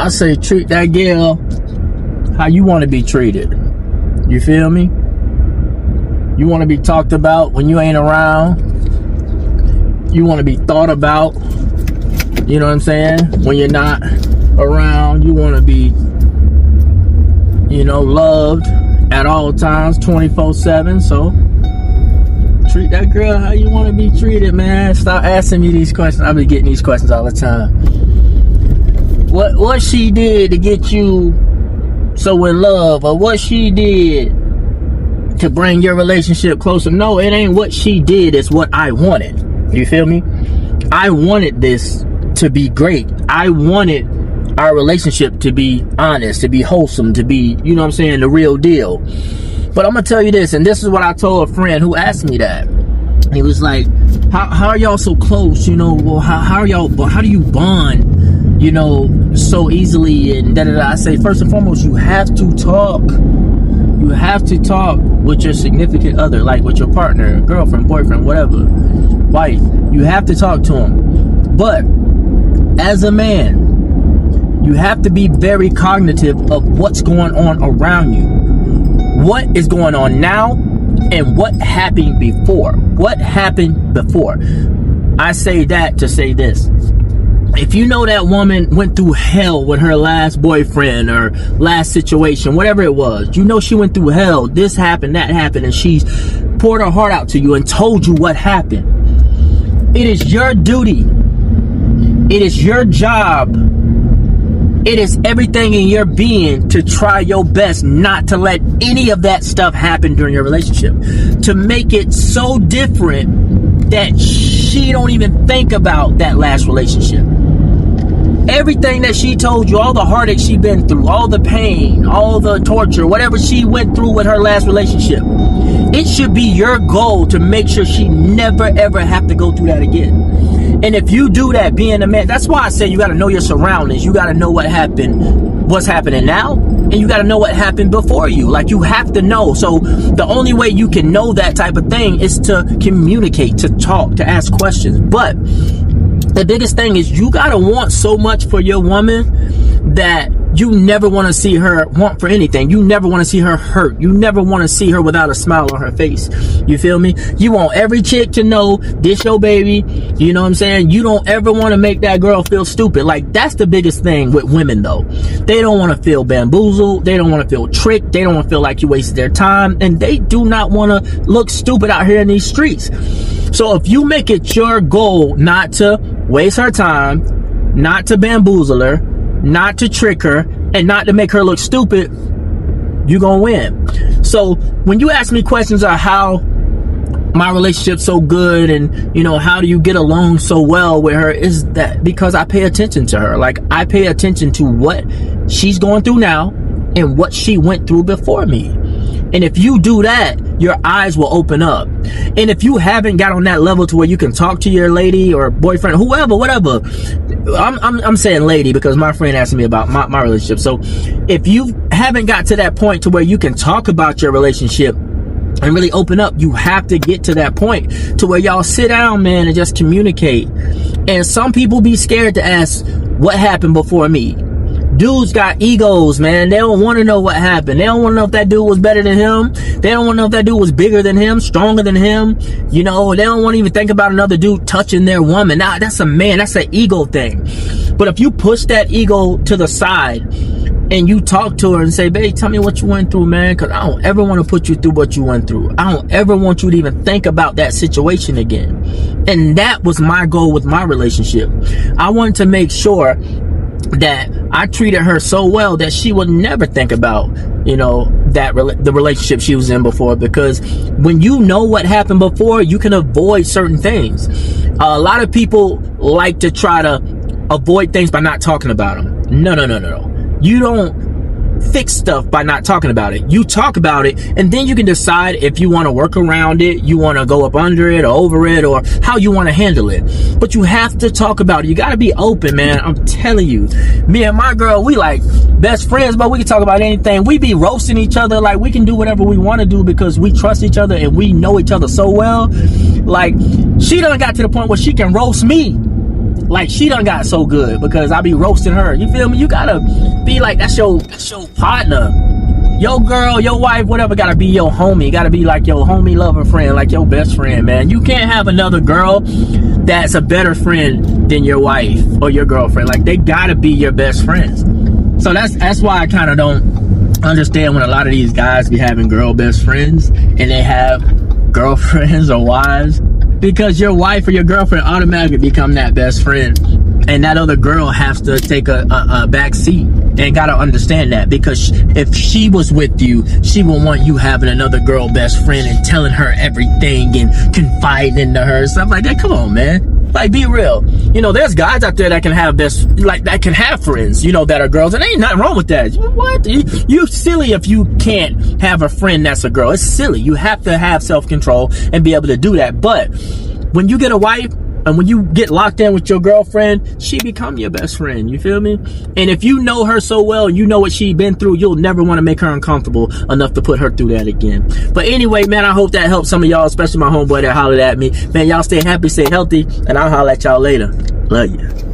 I say treat that girl how you want to be treated. You feel me? You want to be talked about when you ain't around. You want to be thought about. You know what I'm saying? When you're not around, you want to be, you know, loved at all times, 24/7. So treat that girl how you want to be treated, man. Stop asking me these questions. I be getting these questions all the time. What she did to get you so in love, or what she did to bring your relationship closer? No, it ain't what she did, it's what I wanted. You feel me? I wanted this to be great. I wanted our relationship to be honest, to be wholesome, to be, you know what I'm saying, the real deal. But I'm gonna tell you this, and this is what I told a friend who asked me that. He was like, how are y'all so close? You know, well, how do you bond, you know, so easily and da-da-da. I say, first and foremost, you have to talk. You have to talk with your significant other, like with your partner, girlfriend, boyfriend, whatever, wife. You have to talk to them. But as a man, you have to be very cognitive of what's going on around you. What is going on now and what happened before. What happened before? I say that to say this. If you know that woman went through hell with her last boyfriend or last situation, whatever it was, you know she went through hell, this happened, that happened, and she's poured her heart out to you and told you what happened. It is your duty. It is your job. It is everything in your being to try your best not to let any of that stuff happen during your relationship. To make it so different that she don't even think about that last relationship. Everything that she told you, all the heartache she been through, all the pain, all the torture, whatever she went through with her last relationship, it should be your goal to make sure she never ever have to go through that again. And if you do that, being a man, that's why I say you got to know your surroundings. You got to know what happened, what's happening now, and you got to know what happened before you. Like, you have to know. So the only way you can know that type of thing is to communicate, to talk, to ask questions. But the biggest thing is you got to want so much for your woman that you never want to see her want for anything. You never want to see her hurt. You never want to see her without a smile on her face. You feel me? You want every chick to know this your baby. You know what I'm saying? You don't ever want to make that girl feel stupid. Like, that's the biggest thing with women, though. They don't want to feel bamboozled. They don't want to feel tricked. They don't want to feel like you wasted their time. And they do not want to look stupid out here in these streets. So if you make it your goal not to waste her time, not to bamboozle her, not to trick her, and not to make her look stupid, you're gonna win. So when you ask me questions of how my relationship's so good and, you know, how do you get along so well with her, is that because I pay attention to her. Like, I pay attention to what she's going through now and what she went through before me. And if you do that, your eyes will open up. And if you haven't got on that level to where you can talk to your lady or boyfriend, whoever, whatever, I'm saying lady because my friend asked me about my relationship. So if you haven't got to that point to where you can talk about your relationship and really open up, you have to get to that point to where y'all sit down, man, and just communicate. And some people be scared to ask what happened before me. Dudes got egos, man. They don't want to know what happened. They don't want to know if that dude was better than him. They don't want to know if that dude was bigger than him, stronger than him. You know, they don't want to even think about another dude touching their woman. Now, that's a man. That's an ego thing. But if you push that ego to the side and you talk to her and say, babe, tell me what you went through, man, because I don't ever want to put you through what you went through. I don't ever want you to even think about that situation again. And that was my goal with my relationship. I wanted to make sure that I treated her so well that she would never think about, you know, the relationship she was in before. Because when you know what happened before, you can avoid certain things. A lot of people like to try to avoid things by not talking about them. No. You don't fix stuff by not talking about it. You talk about it, and then you can decide if you want to work around it, you want to go up under it or over it, or how you want to handle it. But you have to talk about it. You got to be open, man. I'm telling you, me and my girl, we like best friends, but we can talk about anything. We be roasting each other. Like, we can do whatever we want to do because we trust each other and we know each other so well. Like, she done got to the point where she can roast me like she done got so good because I be roasting her. You feel me? You gotta be like, that's your partner. Your girl, your wife, whatever, gotta be your homie. Gotta be like your homie, lover, friend, like your best friend, man. You can't have another girl that's a better friend than your wife or your girlfriend. Like, they gotta be your best friends. So that's why I kind of don't understand when a lot of these guys be having girl best friends and they have girlfriends or wives, because your wife or your girlfriend automatically become that best friend, and that other girl has to take a back seat. And gotta understand that, because if she was with you, she will want you having another girl best friend and telling her everything and confiding into her, stuff like that. Come on, man. Like, be real. You know, there's guys out there that can have that can have friends, you know, that are girls, and there ain't nothing wrong with that. What? You silly if you can't have a friend that's a girl. It's silly. You have to have self-control and be able to do that. But when you get a wife, and when you get locked in with your girlfriend, she become your best friend. You feel me? And if you know her so well, you know what she's been through, you'll never want to make her uncomfortable enough to put her through that again. But anyway, man, I hope that helps some of y'all, especially my homeboy that hollered at me. Man, y'all stay happy, stay healthy, and I'll holler at y'all later. Love you.